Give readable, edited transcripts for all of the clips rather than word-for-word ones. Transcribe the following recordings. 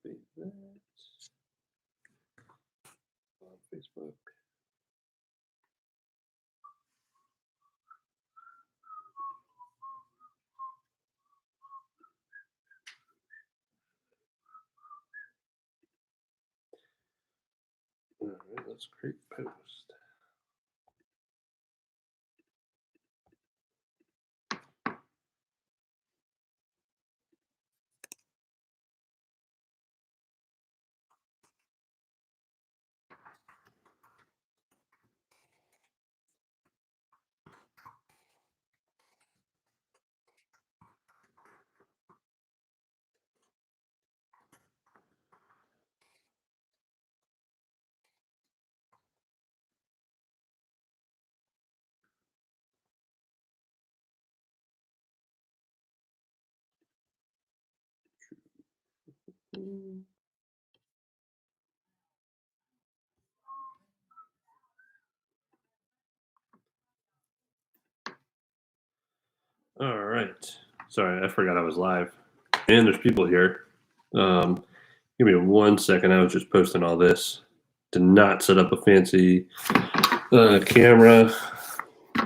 Copy that. On Facebook. All right, let's create post. All right. Sorry, I forgot I was live. And there's people here. Give me 1 second. I was just posting all this. Did not set up a fancy camera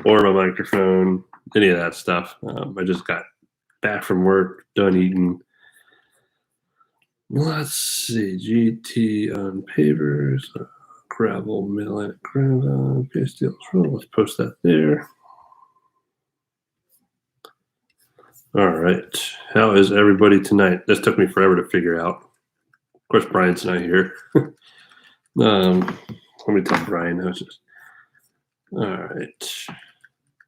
or my microphone, any of that stuff. I just got back from work, done eating. Let's see. GT on pavers, gravel, Mid-Atlantic gravel, steel. Let's post that there. All right. How is everybody tonight? This took me forever to figure out. Of course, Brian's not here. Let me tell Brian. All right.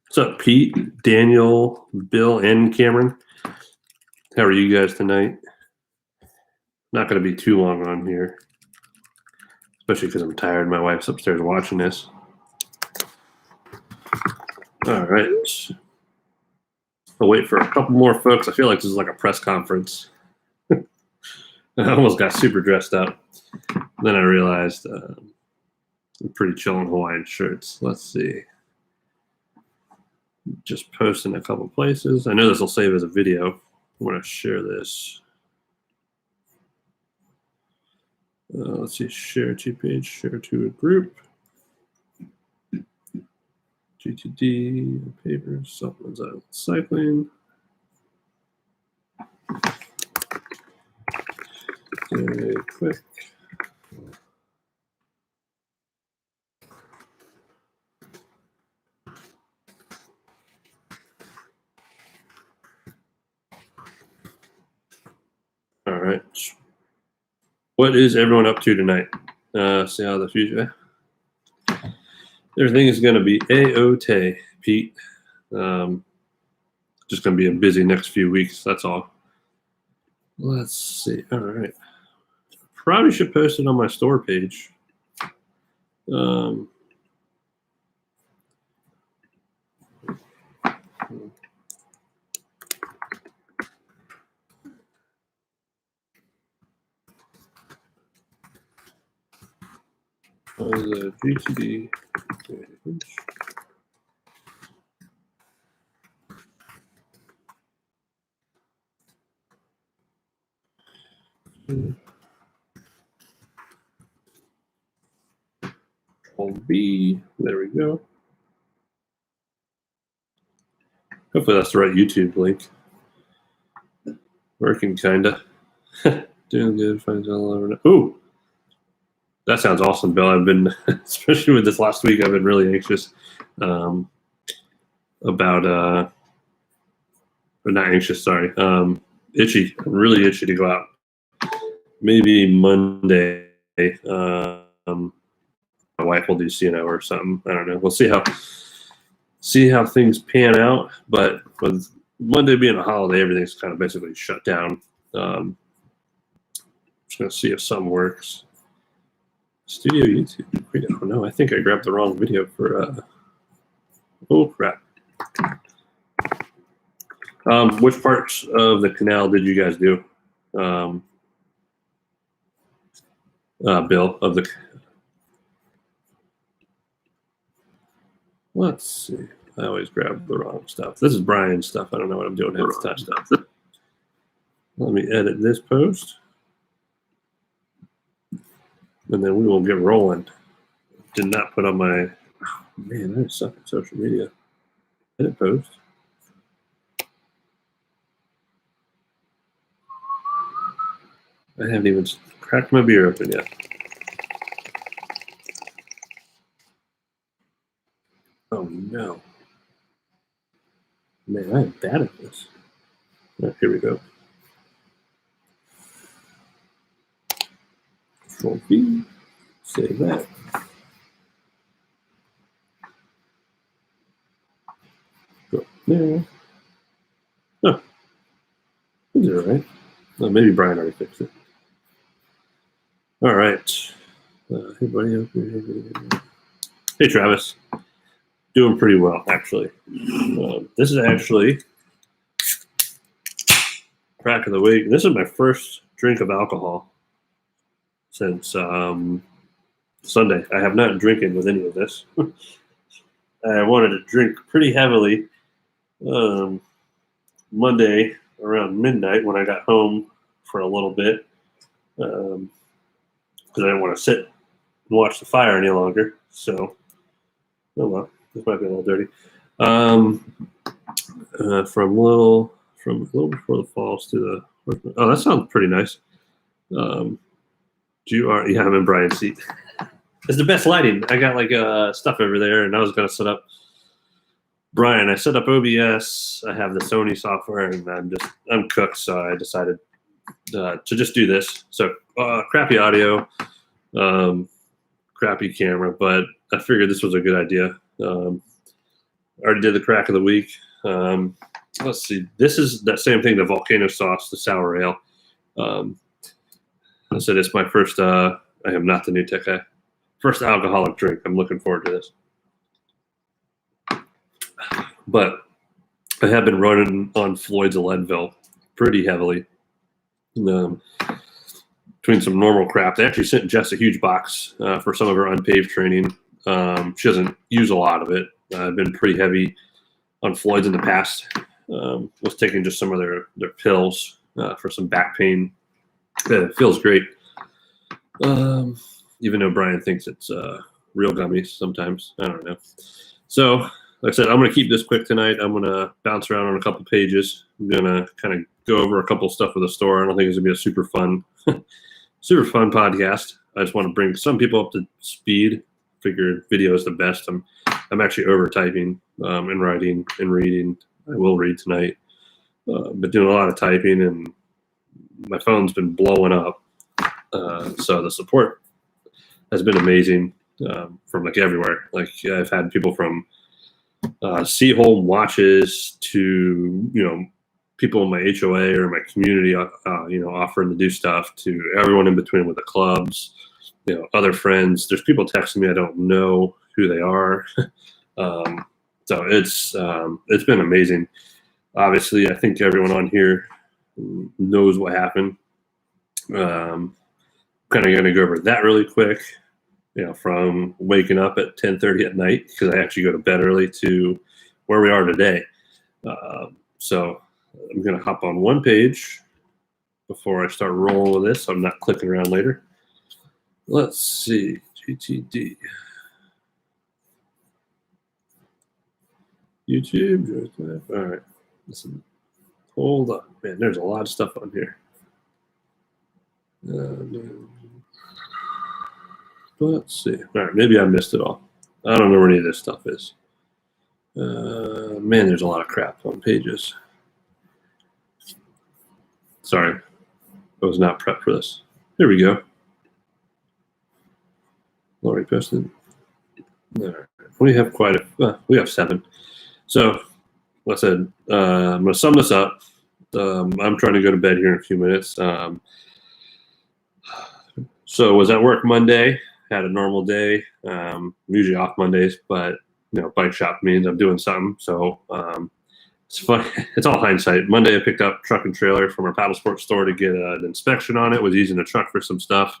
What's up, Pete, Daniel, Bill, and Cameron? How are you guys tonight? Not going to be too long on here, especially because I'm tired. My wife's upstairs watching this. All right. I'll wait for a couple more folks. I feel like this is like a press conference. I almost got super dressed up. Then I realized I'm pretty chill in Hawaiian shirts. Let's see. Just post in a couple places. I know this will save as a video. I'm going to share this. Let's see, share to page, share to a group. GTD, papers, supplements, cycling. Okay, quick. All right. What is everyone up to tonight? See how the future. Everything is going to be A-OK, Pete. Just going to be a busy next few weeks. That's all. Let's see. All right. Probably should post it on my store page. The GTD page. Control B. There we go. Hopefully that's the right YouTube link. Working kinda. Doing good. Finds all over. Ooh, that sounds awesome, Bill. I've been, especially with this last week, I've been really anxious about, or not anxious, sorry, itchy. I'm really itchy to go out. Maybe Monday. My wife will do CNO or something. I don't know. We'll see how things pan out. But with Monday being a holiday, everything's kind of basically shut down. Just gonna see if something works. Studio YouTube. Wait, oh no, I think I grabbed the wrong video for. Oh crap. Which parts of the canal did you guys do? Bill, of the. Let's see. I always grab the wrong stuff. This is Brian's stuff. I don't know what I'm doing half the time. Let me edit this post. and then we will get rolling. Did not put on my, oh, man, I suck at social media. I didn't post. I haven't even cracked my beer open yet. Oh no. Man, I am bad at this. Right, here we go. Control V. Save that. Go there. Oh. Is it all right? Well, maybe Brian already fixed it. All right. Hey, buddy. Hey, Travis. Doing pretty well, actually. This is actually crack of the week. This is my first drink of alcohol since Sunday. I have not drinking with any of this. I wanted to drink pretty heavily Monday around midnight when I got home for a little bit because I didn't want to sit and watch the fire any longer. So, oh well, this might be a little dirty. From a little before the falls to the, oh, that sounds pretty nice. Yeah, I'm in Brian's seat. It's the best lighting. I got like stuff over there, and I was gonna set up Brian. I set up OBS. I have the Sony software, and I'm cooked, so I decided to just do this. So crappy audio, crappy camera, but I figured this was a good idea. I already did the crack of the week. Let's see. This is that same thing, the volcano sauce, the sour ale. I said it's my first. I am not the new tech guy. First alcoholic drink. I'm looking forward to this. But I have been running on Floyd's of Leadville pretty heavily. Between some normal crap. They actually sent Jess a huge box for some of her unpaved training. She doesn't use a lot of it. I've been pretty heavy on Floyd's in the past. Was taking just some of their pills for some back pain. It feels great. Even though Brian thinks it's real gummies sometimes. I don't know. So, like I said, I'm going to keep this quick tonight. I'm going to bounce around on a couple pages. I'm going to kind of go over a couple stuff with the store. I don't think it's going to be a super fun podcast. I just want to bring some people up to speed. Figure video is the best. I'm actually over typing and writing and reading. I will read tonight. But doing a lot of typing, and my phone's been blowing up. So the support has been amazing from like everywhere. Like I've had people from Seaholm watches to people in my HOA or my community offering to do stuff, to everyone in between with the clubs, other friends. There's people texting me I don't know who they are. So it's been amazing. Obviously, I think everyone on here knows what happened. Kind of going to go over that really quick. From waking up at 10:30 at night because I actually go to bed early to where we are today. So I'm going to hop on one page before I start rolling with this, so I'm not clicking around later. Let's see, GTD. YouTube. All right. Listen. Hold on. Man, there's a lot of stuff on here. Let's see. All right, maybe I missed it all. I don't know where any of this stuff is. Man, there's a lot of crap on pages. Sorry, I was not prepped for this. Here we go. Already posted. All right. We have we have 7. So, like I said, I'm going to sum this up. I'm trying to go to bed here in a few minutes. So was at work Monday. Had a normal day. I'm usually off Mondays, but bike shop means I'm doing something. So it's fun. It's all hindsight. Monday I picked up truck and trailer from our paddle sports store to get an inspection on it. Was using the truck for some stuff.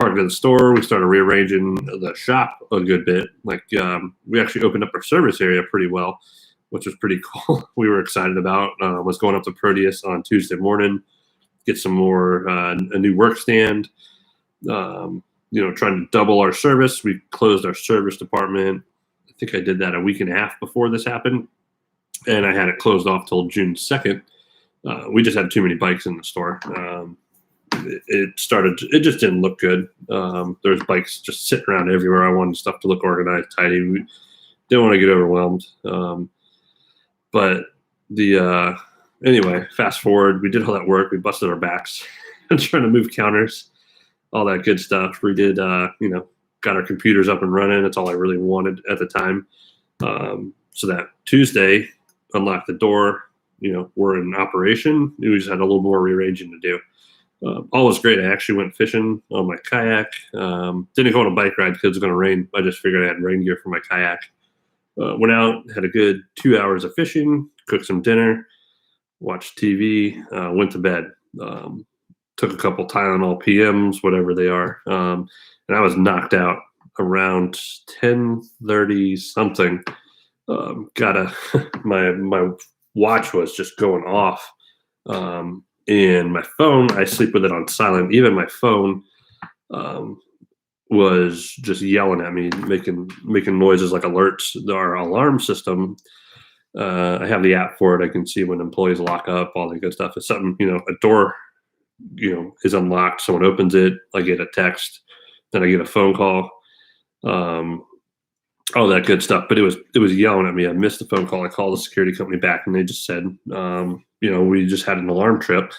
Parked at the store. We started rearranging the shop a good bit. Like we actually opened up our service area pretty well, which was pretty cool. We were excited about. Was going up to Proteus on Tuesday morning, get some more a new work stand. trying to double our service. We closed our service department. I think I did that a week and a half before this happened, and I had it closed off till June 2nd. We just had too many bikes in the store. It just didn't look good. There's bikes just sitting around everywhere. I wanted stuff to look organized, tidy. We didn't want to get overwhelmed. But anyway, fast forward, we did all that work. We busted our backs trying to move counters, all that good stuff. We did, got our computers up and running. That's all I really wanted at the time. So that Tuesday, unlocked the door. We're in operation. We just had a little more rearranging to do. All was great. I actually went fishing on my kayak. Didn't go on a bike ride because it was going to rain. I just figured I had rain gear for my kayak. Went out, had a good 2 hours of fishing, cooked some dinner, watched TV, went to bed. Took a couple Tylenol PMs, whatever they are. And I was knocked out around 10:30 something. My watch was just going off. And my phone, I sleep with it on silent. Even my phone was just yelling at me, making noises like alerts. Our alarm system, I have the app for it. I can see when employees lock up, all that good stuff. It's something, a door, is unlocked. Someone opens it. I get a text. Then I get a phone call. All that good stuff. But it was yelling at me. I missed the phone call. I called the security company back, and they just said, we just had an alarm trip,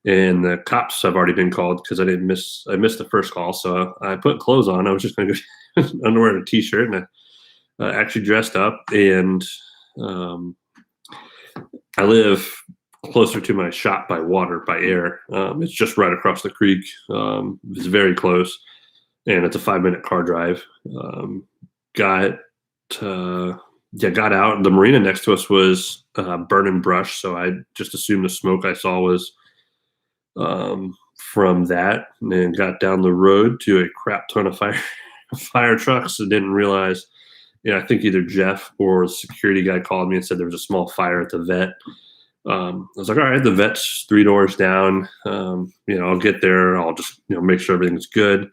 and the cops have already been called because I missed the first call. So I put clothes on. I was just going to go underwear and a t-shirt, and I actually dressed up. And I live closer to my shop by water, by air. It's just right across the creek. It's very close, and it's a 5-minute car drive. Got out. The marina next to us was burning brush, so I just assumed the smoke I saw was from that, and then got down the road to a crap ton of fire trucks and didn't realize. I think either Jeff or the security guy called me and said there was a small fire at the vet. I was like, all right, the vet's 3 doors down. I'll get there. I'll just make sure everything's good.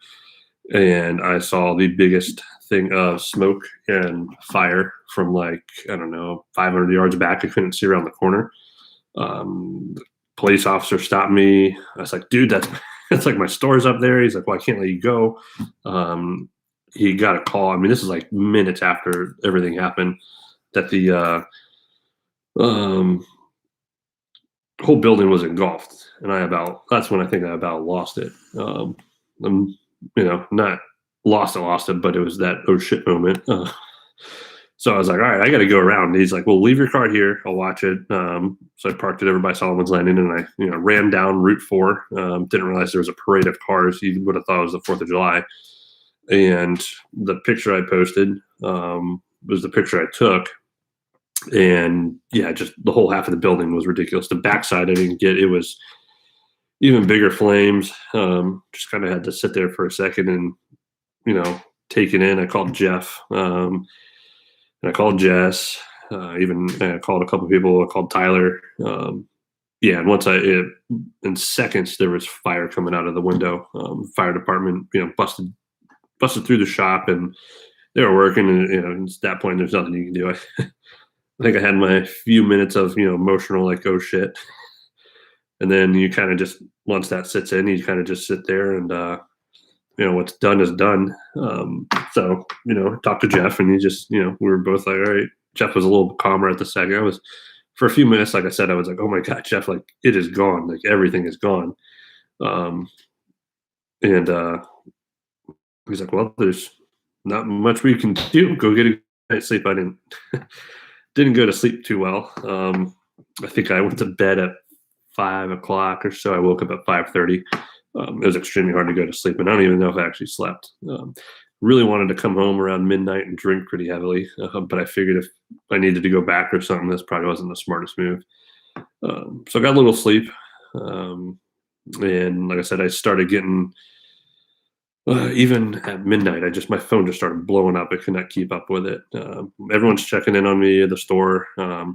And I saw the biggest thing of smoke and fire from 500 yards back. I couldn't see around the corner. The police officer stopped me. I was like, dude, that's like my store's up there. He's like, well, I can't let you go. He got a call. I mean, this is like minutes after everything happened, that the whole building was engulfed, and that's when I think I about lost it. Not lost it, but it was that oh shit moment. So I was like, all right, I got to go around. And he's like, well, leave your car here. I'll watch it. So I parked it over by Solomon's Landing, and I ran down Route 4. Didn't realize there was a parade of cars. You would have thought it was the 4th of July. And the picture I posted was the picture I took. And yeah, just the whole half of the building was ridiculous. The backside I didn't get. It was even bigger flames. Just kind of had to sit there for a second and take it in. I called Jeff, and I called Jess. I called a couple people. I called Tyler. And once in seconds there was fire coming out of the window. Fire department busted through the shop, and they were working. And at that point there's nothing you can do. I think I had my few minutes of emotional, like, oh shit. And then you kind of just, once that sits in, you kind of just sit there and, what's done is done. So, talked to Jeff, and he just, we were both like, all right. Jeff was a little calmer at the second. For a few minutes, like I said, I was like, oh my God, Jeff, like, it is gone. Like, everything is gone. And he's like, well, there's not much we can do. Go get a night's sleep. I didn't go to sleep too well. I think I went to bed at 5 o'clock or so. I woke up at 5:30. It was extremely hard to go to sleep, and I don't even know if I actually slept. Really wanted to come home around midnight and drink pretty heavily, but I figured if I needed to go back or something, this probably wasn't the smartest move. So I got a little sleep, and like I said, I started getting even at midnight. My phone just started blowing up. I could not keep up with it. Everyone's checking in on me at the store. I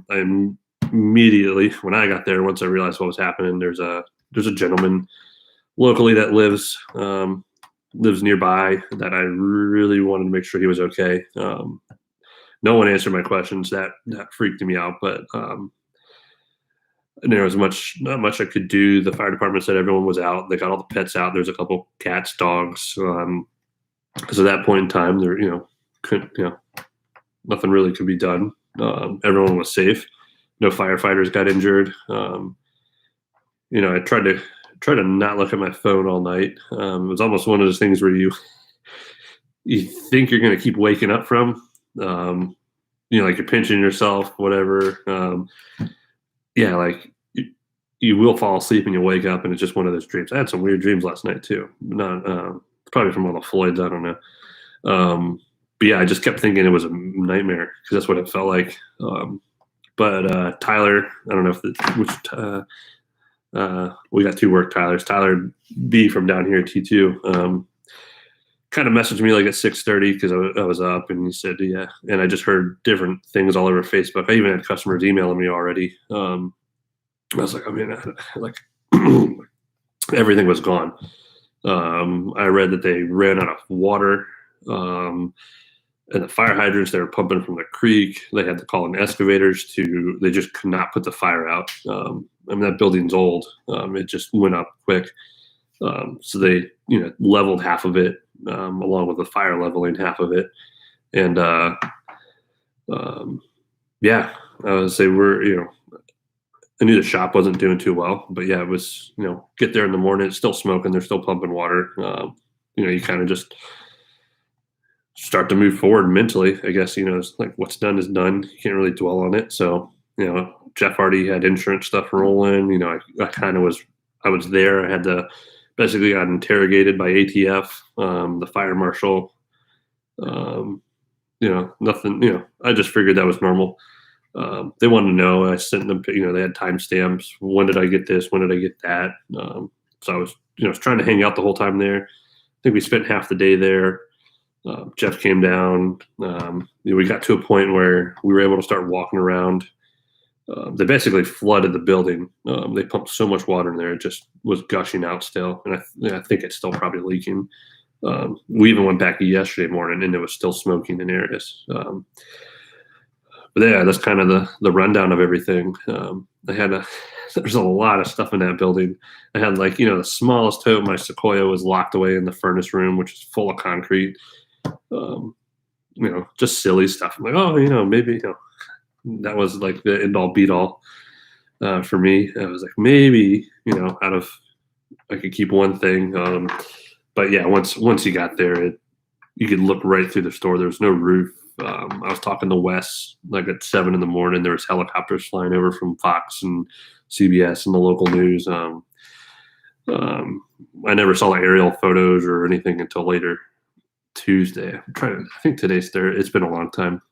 immediately, when I got there, once I realized what was happening, there's a gentleman locally that lives lives nearby that I really wanted to make sure he was okay. No one answered my questions. That freaked me out, but and there was not much I could do. The fire department said everyone was out. They got all the pets out. There's a couple cats, dogs. Because at that point in time, there couldn't nothing really could be done. Everyone was safe. No firefighters got injured. I tried to not look at my phone all night. It was almost one of those things where you think you're going to keep waking up from. Like you're pinching yourself, whatever. Like you will fall asleep and you wake up and it's just one of those dreams. I had some weird dreams last night too. Not probably from all the Floyds. I don't know. But yeah, I just kept thinking it was a nightmare because that's what it felt like. But Tyler, I don't know we got two work Tylers. Tyler B from down here at T2 kind of messaged me like at 6:30 because I was up, and he said, yeah. And I just heard different things all over Facebook. I even had customers emailing me already. I was like, like everything was gone. I read that they ran out of water. And the fire hydrants they were pumping from the creek, they had to call in excavators they just could not put the fire out. That building's old. It just went up quick. So they, leveled half of it, along with the fire leveling half of it. And, I would say I knew the shop wasn't doing too well, but yeah, it was, get there in the morning, it's still smoking. They're still pumping water. You kind of just start to move forward mentally, I guess. It's like what's done is done. You can't really dwell on it. So, Jeff already had insurance stuff rolling. I was there. I had to basically got interrogated by ATF, the fire marshal. Nothing, I just figured that was normal. They wanted to know. I sent them, they had timestamps. When did I get this? When did I get that? So I was, was trying to hang out the whole time there. I think we spent half the day there. Jeff came down. We got to a point where we were able to start walking around. They basically flooded the building. They pumped so much water in there, it just was gushing out still. And I think it's still probably leaking. We even went back yesterday morning and it was still smoking in areas. But yeah, that's kind of the rundown of everything. There's a lot of stuff in that building. I had the smallest tote, my Sequoia was locked away in the furnace room, which is full of concrete. Just silly stuff. I'm like, maybe, that was like the end all beat all for me. I was like, maybe, I could keep one thing. But yeah, once you got there, you could look right through the store. There was no roof. I was talking to Wes like at 7 a.m. There was helicopters flying over from Fox and CBS and the local news. I never saw the aerial photos or anything until later Tuesday. I think today's Thursday. It's been a long time.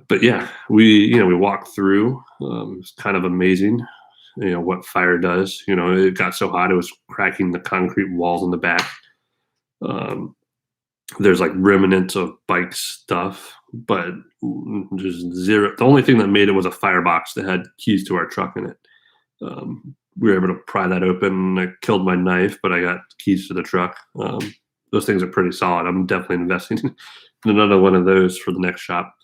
But yeah, we walked through. It's kind of amazing, what fire does. It got so hot it was cracking the concrete walls in the back. There's like remnants of bike stuff, but just zero. The only thing that made it was a firebox that had keys to our truck in it. We were able to pry that open. I killed my knife, but I got keys to the truck. Those things are pretty solid. I'm definitely investing in another one of those for the next shop.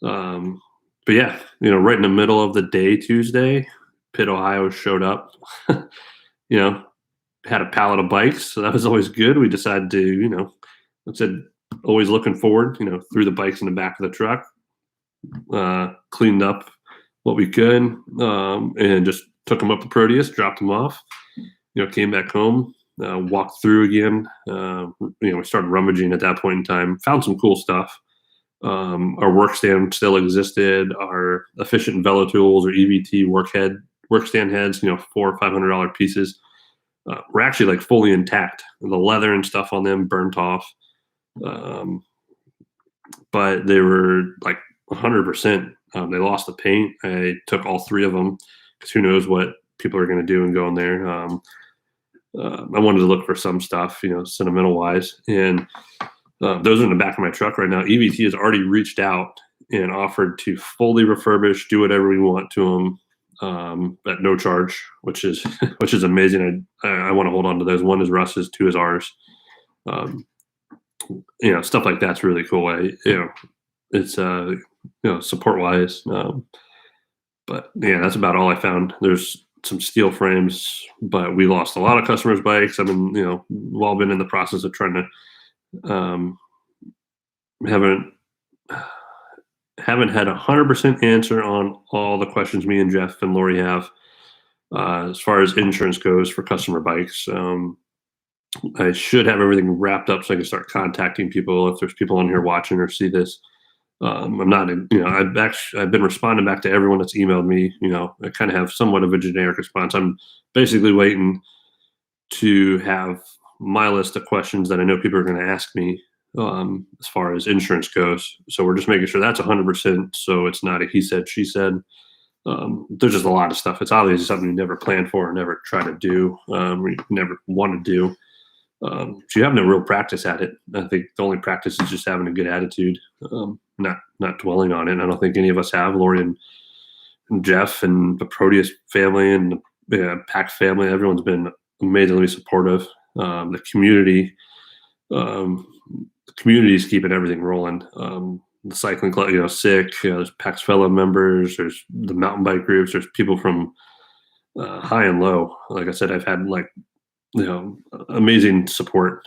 But yeah, right in the middle of the day, Tuesday, Pitt, Ohio showed up, had a pallet of bikes. So that was always good. We decided to, like I said, always looking forward, threw the bikes in the back of the truck, cleaned up what we could, and just took them up to Proteus, dropped them off, came back home, walked through again. We started rummaging at that point in time, found some cool stuff. Our work stand still existed. Our efficient Velo tools or EVT work stand heads, $400 or $500 pieces, were actually like fully intact. The leather and stuff on them burnt off. But they were like 100%. They lost the paint. I took all 3 of them because who knows what people are going to do and go in there. I wanted to look for some stuff, sentimental wise. And those are in the back of my truck right now. EVT has already reached out and offered to fully refurbish, do whatever we want to them. at no charge, which is which is amazing. I want to hold on to those. One is Russ's, two is ours. Um, Stuff like that's really cool. It's support wise. But yeah, that's about all I found. There's some steel frames, but we lost a lot of customers' bikes. I mean, we've all been in the process of trying to haven't haven't had 100% answer on all the questions me and Jeff and Lori have as far as insurance goes for customer bikes. I should have everything wrapped up so I can start contacting people if there's people on here watching or see this. I'm not, I've been responding back to everyone that's emailed me. I kind of have somewhat of a generic response. I'm basically waiting to have my list of questions that I know people are going to ask me as far as insurance goes. So we're just making sure that's 100%. So it's not a he said, she said. There's just a lot of stuff. It's obviously something you never plan for or never try to do, or you never want to do. So you have no real practice at it. I think the only practice is just having a good attitude, not dwelling on it. I don't think any of us have. Lori and Jeff and the Proteus family and the Pack family, everyone's been amazingly supportive. The community, is keeping everything rolling. The cycling club, sick. There's Pack's fellow members. There's the mountain bike groups. There's people from high and low. Like I said, I've had amazing support.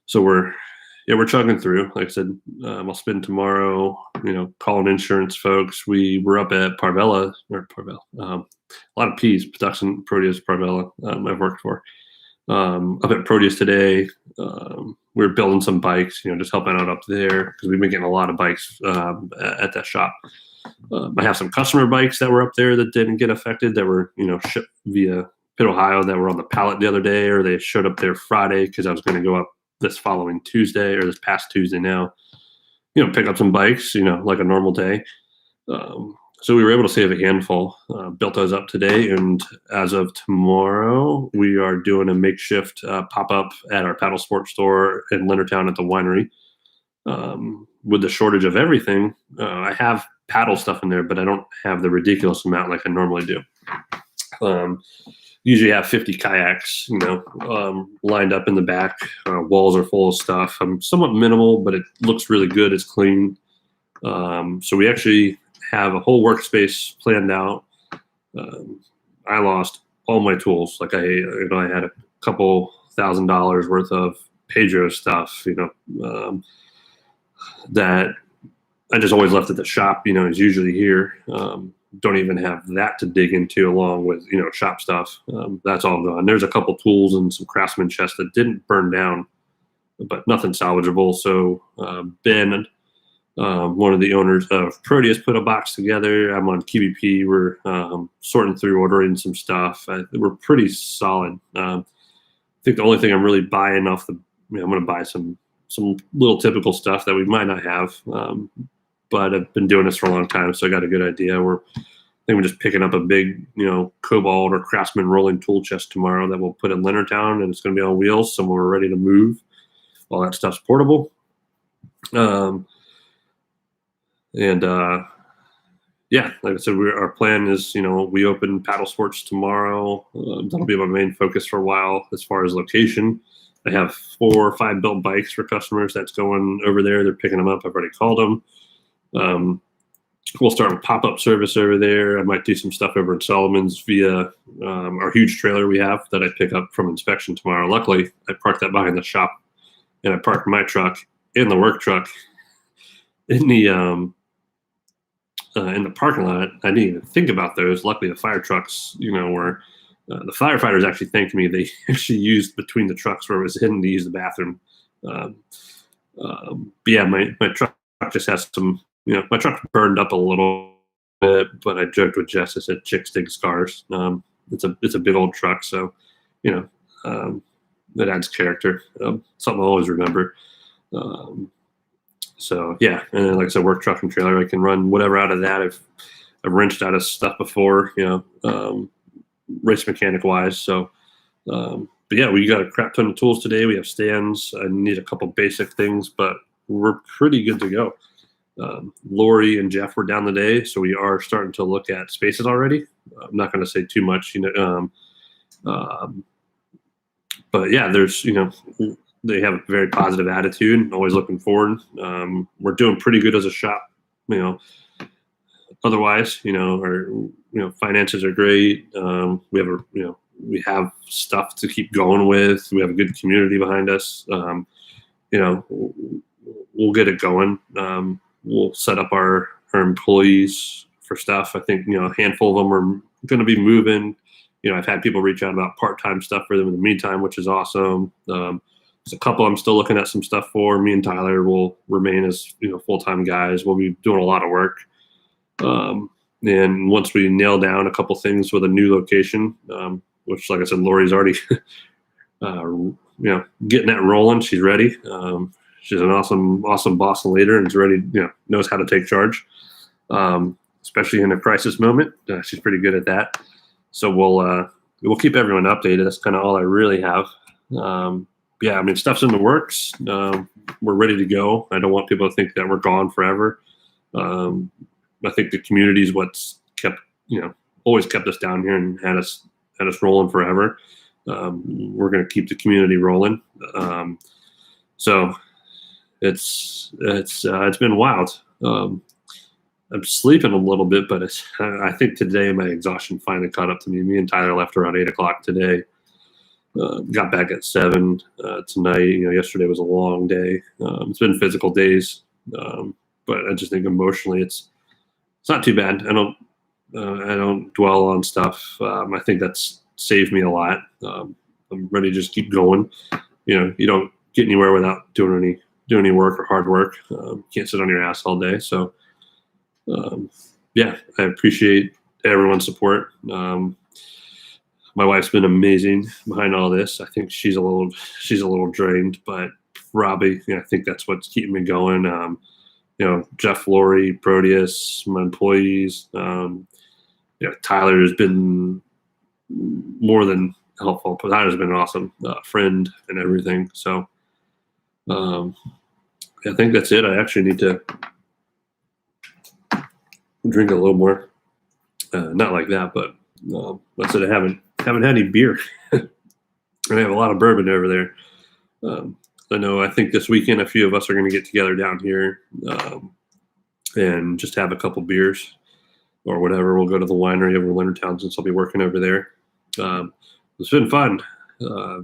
So we're chugging through. Like I said, I'll spend tomorrow, calling insurance folks. We were up at Parvella, a lot of P's, Patuxent, Proteus, Parvella. I've worked for. Up at Proteus today, we're building some bikes, just helping out up there because we've been getting a lot of bikes at that shop. I have some customer bikes that were up there that didn't get affected, that were, shipped via Pitt, Ohio, that were on the pallet the other day, or they showed up there Friday because I was going to go up this following Tuesday, or this past Tuesday now, pick up some bikes, like a normal day. So we were able to save a handful, built those up today. And as of tomorrow, we are doing a makeshift pop-up at our paddle sports store in Leonardtown at the winery. With the shortage of everything, I have paddle stuff in there, but I don't have the ridiculous amount like I normally do. Usually have 50 kayaks, lined up in the back. Walls are full of stuff. I'm somewhat minimal, but it looks really good. It's clean. So we actually have a whole workspace planned out. I lost all my tools. Like I had a couple $1,000s worth of Pedro stuff, that I just always left at the shop, is usually here. Don't even have that to dig into along with, shop stuff. That's all gone. There's a couple tools and some Craftsman chests that didn't burn down, but nothing salvageable. So Ben, one of the owners of Proteus, put a box together. I'm on QBP. We're sorting through, ordering some stuff. We're pretty solid. I think the only thing I'm really buying off I'm going to buy some little typical stuff that we might not have. But I've been doing this for a long time, so I got a good idea. I think we're just picking up a big, Cobalt or Craftsman rolling tool chest tomorrow that we'll put in Leonardtown, and it's going to be on wheels, so we're ready to move. All that stuff's portable. Like I said, our plan is, we open paddle sports tomorrow. That'll be my main focus for a while as far as location. I have 4 or 5 built bikes for customers that's going over there. They're picking them up. I've already called them. We'll start with pop-up service over there. I might do some stuff over in Solomon's via our huge trailer we have that I pick up from inspection tomorrow. Luckily, I parked that behind the shop, and I parked my truck in the work truck in the parking lot. I didn't even think about those. Luckily, the fire trucks, were the firefighters actually thanked me. They actually used between the trucks where it was hidden to use the bathroom. My truck just has some. My truck burned up a little bit, but I joked with Jess. I said, "Chicks dig scars." It's a big old truck, so that adds character. Something I'll always remember. And then, like I said, work truck and trailer. I can run whatever out of that. I've wrenched out of stuff before, race mechanic wise. So, we got a crap ton of tools today. We have stands. I need a couple basic things, but we're pretty good to go. Lori and Jeff were down today, so we are starting to look at spaces already. I'm not going to say too much, but yeah, there's they have a very positive attitude, always looking forward. We're doing pretty good as a shop, otherwise, our finances are great. We have we have stuff to keep going with. We have a good community behind us. We'll get it going. We'll set up our employees for stuff. I think a handful of them are going to be moving. I've had people reach out about part-time stuff for them in the meantime, which is awesome. There's a couple I'm still looking at some stuff for. Me and Tyler will remain as full-time guys. We'll be doing a lot of work. And once we nail down a couple things with a new location, which, like I said, Lori's already getting that rolling. She's ready. She's an awesome boss and leader, and is ready. Knows how to take charge, especially in a crisis moment. She's pretty good at that. So we'll keep everyone updated. That's kind of all I really have. Stuff's in the works. We're ready to go. I don't want people to think that we're gone forever. I think the community is what's kept, always kept us down here and had us rolling forever. We're going to keep the community rolling. So it's been wild. I'm sleeping a little bit, but I think today my exhaustion finally caught up to me. Me and Tyler left around 8:00 today. Got back at 7 tonight. Yesterday was a long day. It's been physical days, but I just think emotionally it's not too bad. I don't dwell on stuff. I think that's saved me a lot. I'm ready to just keep going. You don't get anywhere without doing any work or hard work. Can't sit on your ass all day. So, I appreciate everyone's support. My wife's been amazing behind all this. I think she's a little drained, but probably, I think that's what's keeping me going. Jeff, Lori, Proteus, my employees. Tyler has been more than helpful. Tyler's been an awesome friend and everything. So, I think that's it. I actually need to drink a little more. Not like that, but I said I haven't had any beer. And I have a lot of bourbon over there. I think this weekend a few of us are going to get together down here and just have a couple beers or whatever. We'll go to the winery over in Leonardtown since I'll be working over there. It's been fun. I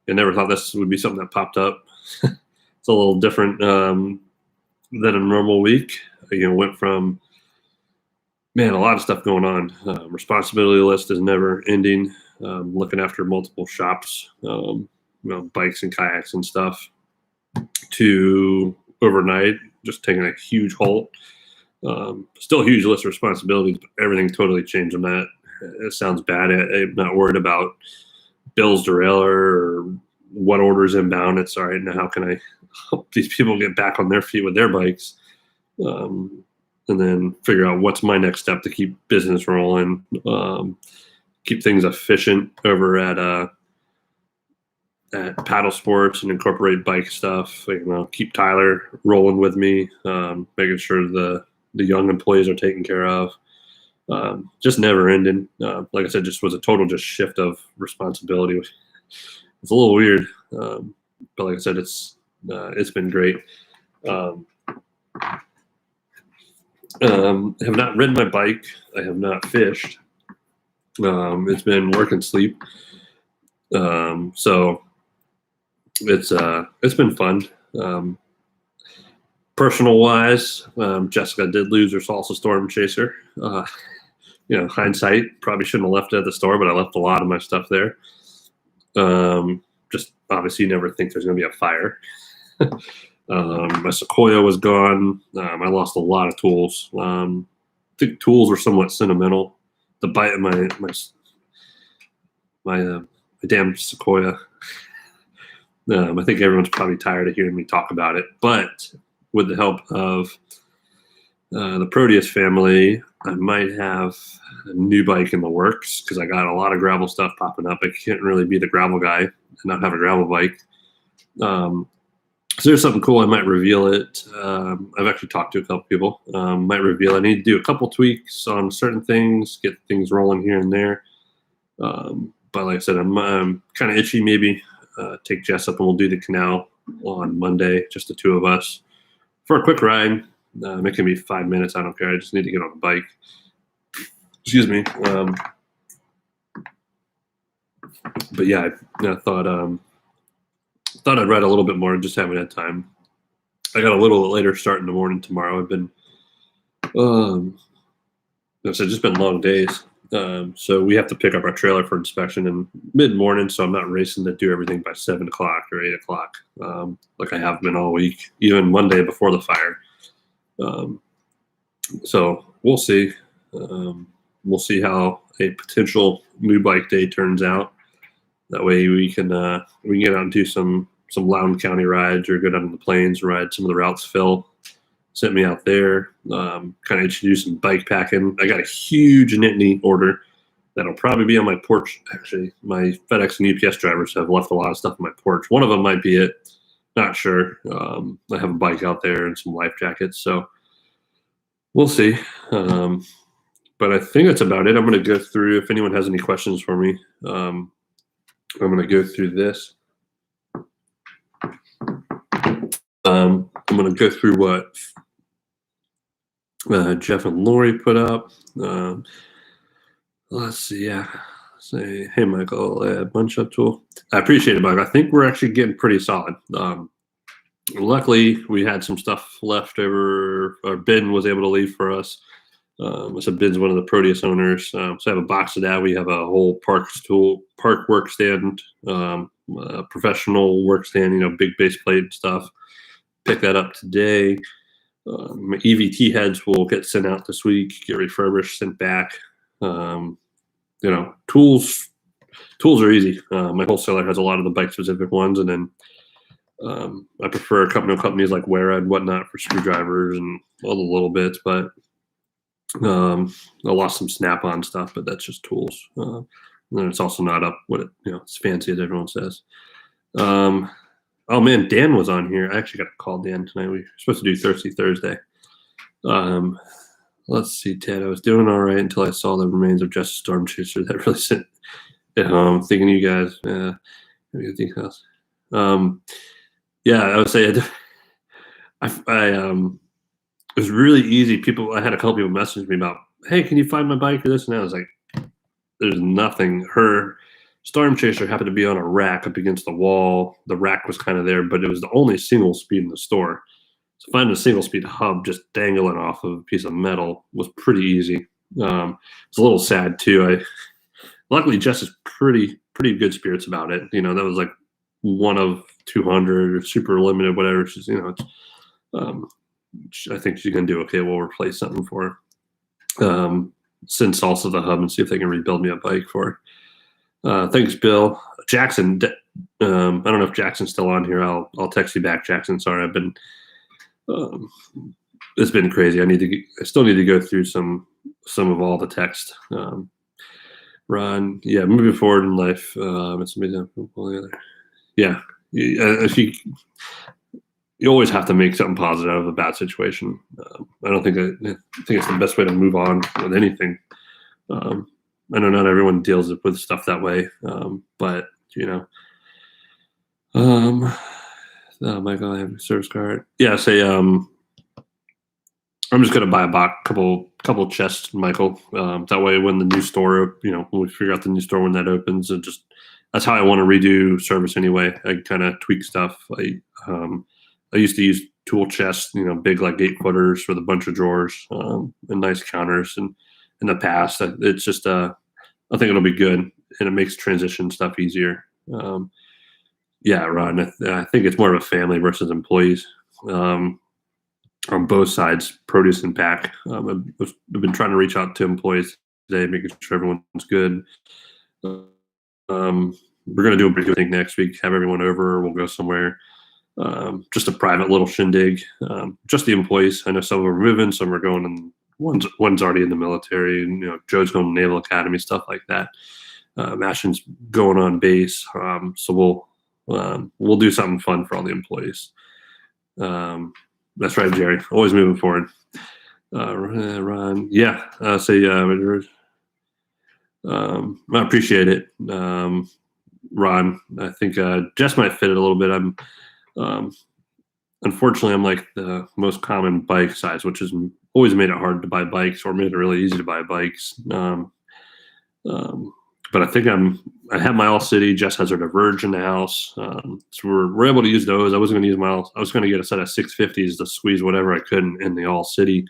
never thought this would be something that popped up. It's a little different than a normal week. Went from, a lot of stuff going on. Responsibility list is never ending. Looking after multiple shops, bikes and kayaks and stuff, to overnight just taking a huge halt. Still a huge list of responsibilities, but everything totally changed on that. It sounds bad. I'm not worried about Bill's derailleur or what orders inbound. It's all right. Now, how can I help these people get back on their feet with their bikes? And then figure out what's my next step to keep business rolling, keep things efficient over at Paddle Sports and incorporate bike stuff. Keep Tyler rolling with me, making sure the young employees are taken care of. Just never ending. Like I said, just was a total shift of responsibility. It's a little weird, but like I said, it's been great. Have not ridden my bike. I have not fished. It's been work and sleep. So it's been fun. Personal wise, Jessica did lose her salsa storm chaser. Hindsight, probably shouldn't have left it at the store, but I left a lot of my stuff there. Just obviously you never think there's going to be a fire. My Sequoia was gone. I lost a lot of tools. I think tools were somewhat sentimental. The bite of my damn Sequoia. I think everyone's probably tired of hearing me talk about it, but with the help of the Proteus family, I might have a new bike in the works because I got a lot of gravel stuff popping up. I can't really be the gravel guy and not have a gravel bike. So there's something cool. I might reveal it. I've actually talked to a couple people. Might reveal. I need to do a couple tweaks on certain things, get things rolling here and there. But like I said, I'm kind of itchy. Maybe take Jess up and we'll do the canal on Monday, just the two of us, for a quick ride. It can be 5 minutes. I don't care. I just need to get on a bike. Excuse me. But yeah, I thought I'd ride a little bit more. Just haven't had time. I got a little later start in the morning tomorrow. I've been, it's just been long days. So we have to pick up our trailer for inspection in mid-morning. So I'm not racing to do everything by 7 o'clock or 8 o'clock, like I have been all week, even Monday before the fire. So we'll see. We'll see how a potential new bike day turns out. That way we can get out and do some Loudoun County rides or go down to the plains, ride some of the routes Phil sent me out there. Kind of introduce some bike packing. I got a huge Nittany order that'll probably be on my porch. Actually, my FedEx and UPS drivers have left a lot of stuff on my porch. One of them might be it. Not sure. I have a bike out there and some life jackets, so we'll see. But I think that's about it. I'm going to go through, if anyone has any questions for me, I'm going to go through this. I'm going to go through what Jeff and Lori put up. Let's see. Yeah. Say, hey, Michael, bunch up tool. I appreciate it, Michael. I think we're actually getting pretty solid. Luckily, we had some stuff left over. Or Ben was able to leave for us. So Ben's one of the Proteus owners. So I have a box of that. We have a whole park work stand, professional work stand, big base plate stuff. Pick that up today. My EVT heads will get sent out this week, get refurbished, sent back. Tools are easy. My wholesaler has a lot of the bike specific ones, and then I prefer companies like Wera and whatnot for screwdrivers and all the little bits, but I lost some Snap-on stuff, but that's just tools. And then it's also not up what it's fancy as everyone says. Oh man, Dan was on here. I actually got to call Dan tonight. We were supposed to do Thirsty Thursday. Let's see, Ted. I was doing all right until I saw the remains of Justice Storm Chaser. That really sent it home. Thinking you guys, maybe anything else. Yeah, I would say it was really easy. I had a couple people message me about, hey, can you find my bike or this and that? I was like, there's nothing. Her Storm Chaser happened to be on a rack up against the wall. The rack was kind of there, but it was the only single speed in the store. So finding a single speed hub just dangling off of a piece of metal was pretty easy. It's a little sad too. Luckily Jess is pretty good spirits about it. That was like one of 200 or super limited, whatever. She's, I think she's gonna do okay. We'll replace something for her. Send Salsa the hub and see if they can rebuild me a bike for her. Thanks, Bill. Jackson. I don't know if Jackson's still on here. I'll text you back, Jackson. Sorry, I've been. It's been crazy. I still need to go through some of all the text. Ron, yeah, moving forward in life, it's amazing. Yeah, if you always have to make something positive out of a bad situation. I think it's the best way to move on with anything. I know not everyone deals with stuff that way, but oh Michael, I have a service card. Yeah, say I'm just gonna buy a couple chests, Michael. That way, when the new store, when we figure out the new store when that opens, and that's how I want to redo service anyway. I kind of tweak stuff. I used to use tool chests, big like 8-footers with a bunch of drawers and nice counters. And in the past, it's just I think it'll be good, and it makes transition stuff easier. Yeah, Ron, I think it's more of a family versus employees on both sides, produce and pack. I've been trying to reach out to employees today, making sure everyone's good. We're going to do a pretty good thing next week, have everyone over. We'll go somewhere, just a private little shindig, just the employees. I know some are moving, some are going, and one's already in the military, and Joe's going to Naval Academy, stuff like that. Mashin's going on base, so we'll do something fun for all the employees. That's right, Jerry. Always moving forward. Ron, yeah. I appreciate it, Ron. I think Jess might fit it a little bit. Um, unfortunately, I'm like the most common bike size, which has always made it hard to buy bikes or made it really easy to buy bikes. But I think I have my All City. Jess has her Diverge in the house, so we're able to use those. I was going to get a set of 650s to squeeze whatever I could in the All City.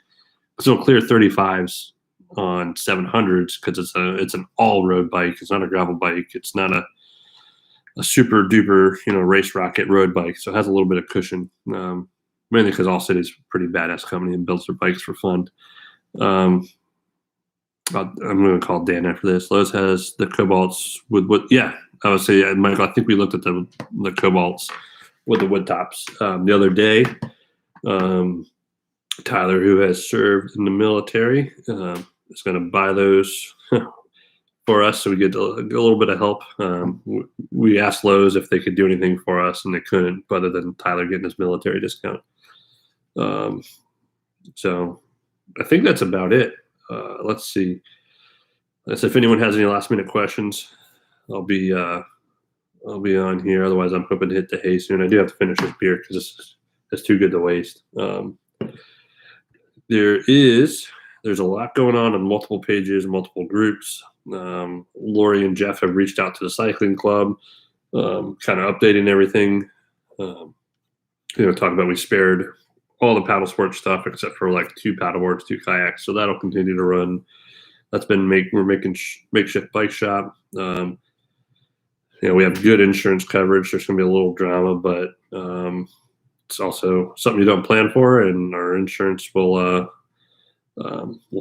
So clear 35s on 700s because it's an all road bike. It's not a gravel bike. It's not a super duper race rocket road bike. So it has a little bit of cushion. Mainly because All City's a pretty badass company and builds their bikes for fun. I'm going to call Dan after this. Lowe's has the Cobalts with what? Yeah, I would say, Michael. I think we looked at the Cobalts with the wood tops the other day. Tyler, who has served in the military, is going to buy those for us, so we get a little bit of help. We asked Lowe's if they could do anything for us, and they couldn't, other than Tyler getting his military discount. So I think that's about it. Let's see. If anyone has any last minute questions, I'll be on here. Otherwise, I'm hoping to hit the hay soon. I do have to finish this beer because it's too good to waste. There's a lot going on multiple pages, multiple groups. Lori and Jeff have reached out to the cycling club, kind of updating everything. Talking about we spared all the paddle sport stuff except for like 2 paddleboards, 2 kayaks. So that'll continue to run. That's been we're making makeshift bike shop. We have good insurance coverage. There's going to be a little drama, but it's also something you don't plan for, and our insurance will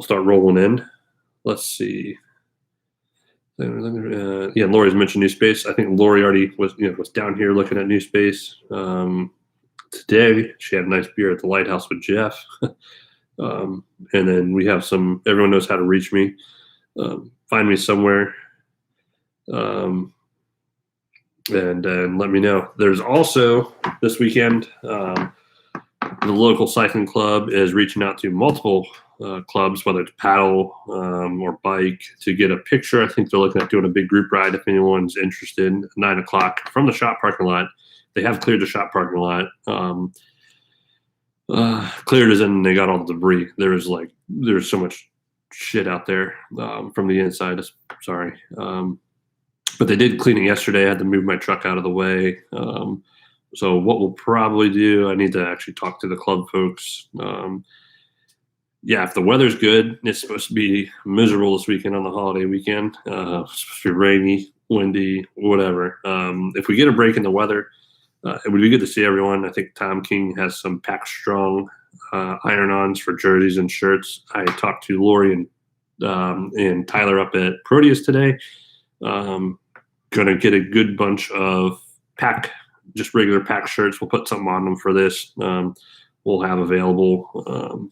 start rolling in. Let's see. Lori's mentioned New Space. I think Lori already was down here looking at New Space. Today she had a nice beer at the Lighthouse with Jeff. And then we have everyone knows how to reach me. Find me somewhere. And let me know. There's also this weekend, the local cycling club is reaching out to multiple clubs, whether it's paddle or bike, to get a picture. I think they're looking at doing a big group ride if anyone's interested. 9:00 from the shop parking lot. They have cleared the shop parking lot. Cleared as in they got all the debris. There's so much shit out there from the inside. Sorry. But they did clean it yesterday. I had to move my truck out of the way. So what we'll probably do, I need to actually talk to the club folks. If the weather's good, it's supposed to be miserable this weekend on the holiday weekend. It's supposed to be rainy, windy, whatever. If we get a break in the weather, it would be good to see everyone. I think Tom King has some Pack Strong iron-ons for jerseys and shirts. I talked to Lori and Tyler up at Proteus today. Going to get a good bunch of just regular Pack shirts. We'll put something on them for this. We'll have available.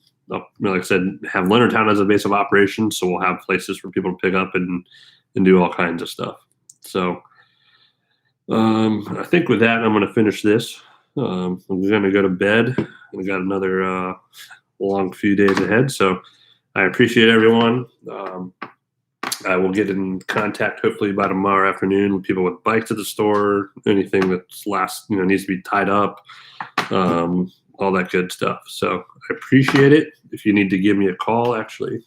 Like I said, have Leonardtown as a base of operations, so we'll have places for people to pick up and do all kinds of stuff. So I think with that, I'm going to finish this. I'm going to go to bed. We got another long few days ahead, so I appreciate everyone. I will get in contact hopefully by tomorrow afternoon with people with bikes at the store, anything that's needs to be tied up, all that good stuff. So I appreciate it. If you need to give me a call, actually,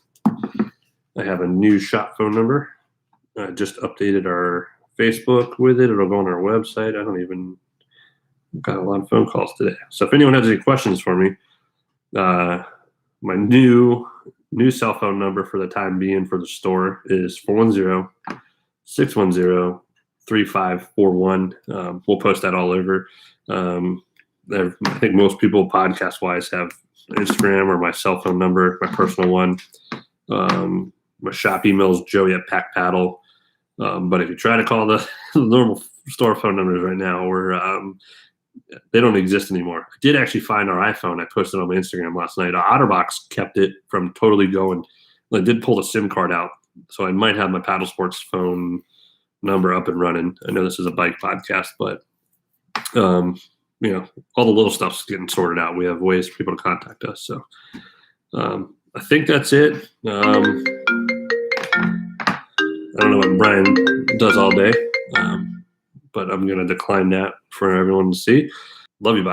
I have a new shop phone number. I just updated our Facebook with it. It'll go on our website. Got a lot of phone calls today. So if anyone has any questions for me, my new cell phone number for the time being for the store is 410-610-3541. We'll post that all over. I think most people podcast wise have Instagram or my cell phone number, my personal one. My shop email is joey@packpaddle. But if you try to call the normal store phone numbers right now, they don't exist anymore. I did actually find our iPhone. I posted on my Instagram last night. OtterBox kept it from totally going. I did pull the SIM card out, so I might have my Paddle Sports phone number up and running. I know this is a bike podcast, but all the little stuff's getting sorted out. We have ways for people to contact us. So I think that's it. I don't know what Brian does all day, but I'm going to decline that for everyone to see. Love you. Bye.